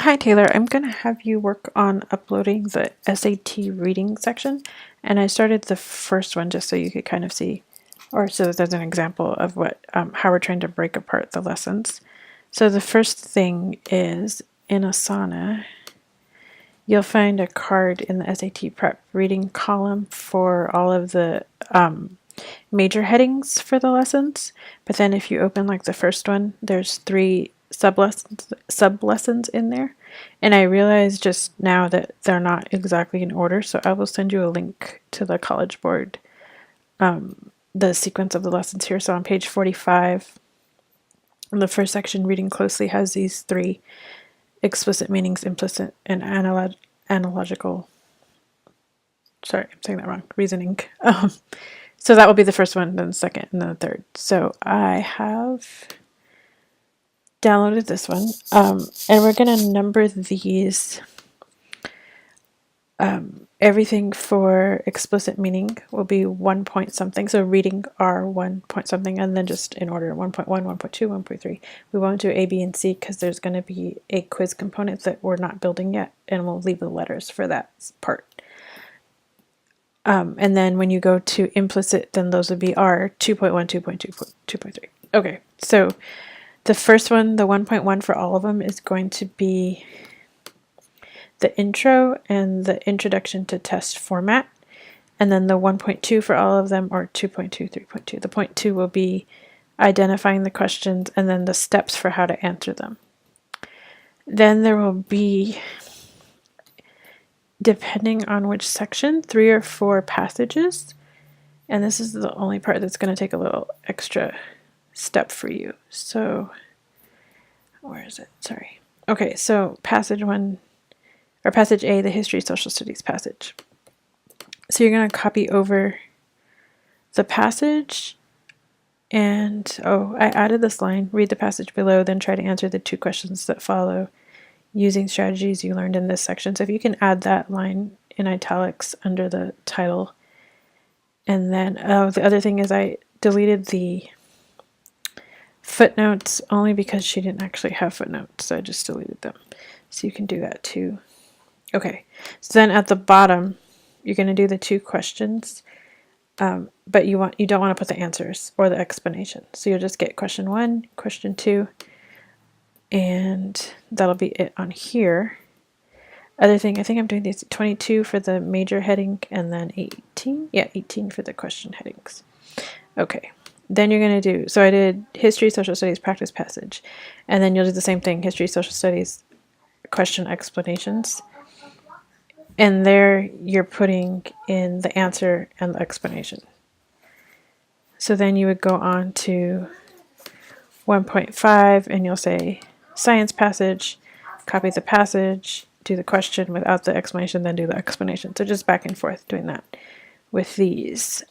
Hi Taylor, I'm going to have you work on uploading the SAT reading section, and I started the first one just so you could kind of see, or so there's an example of what how we're trying to break apart the lessons. So the first thing is in Asana, you'll find a card in the SAT prep reading column for all of the major headings for the lessons, but then if you open like the first one, there's 3 sub lessons in there, and I realized just now that they're not exactly in order, so I will send you a link to the College Board, the sequence of the lessons here. So on page 45, in the first section, reading closely, has these 3 explicit meanings, implicit and analogical, sorry, I'm saying that wrong, reasoning. So that will be the first one, then the second, and then the third. So I have downloaded this one, and we're going to number these. Everything for explicit meaning will be 1 point something. So reading are 1 point something, and then just in order 1.1, 1.2, 1.3. We won't do A, B, and C because there's going to be a quiz component that we're not building yet, and we'll leave the letters for that part. And then when you go to implicit, then those would be R 2.1, 2.2, 2.3. Okay, so the first one, the 1.1 for all of them, is going to be the intro and the introduction to test format. And then the 1.2 for all of them, or 2.2, 3.2. The 0.2 will be identifying the questions and then the steps for how to answer them. Then there will be, depending on which section, 3 or 4 passages. And this is the only part that's going to take a little extra step for you. So, where is it? Sorry. Okay, so passage 1, or passage A, the history social studies passage. So you're going to copy over the passage, and I added this line: read the passage below, then try to answer the 2 questions that follow using strategies you learned in this section. So if you can add that line in italics under the title. And then the other thing is I deleted the footnotes only because she didn't actually have footnotes, so I just deleted them. So you can do that too. Okay, so then at the bottom, you're going to do the 2 questions, but you don't want to put the answers or the explanation. So you'll just get question 1, question 2, and that'll be it on here. Other thing, I think I'm doing these 22 for the major heading, and then 18. Yeah, 18 for the question headings. Okay, then you're going to do, so I did history, social studies, practice passage, and then you'll do the same thing, history, social studies, question explanations. And there you're putting in the answer and the explanation. So then you would go on to 1.5 and you'll say science passage, copy the passage, do the question without the explanation, then do the explanation. So just back and forth doing that with these.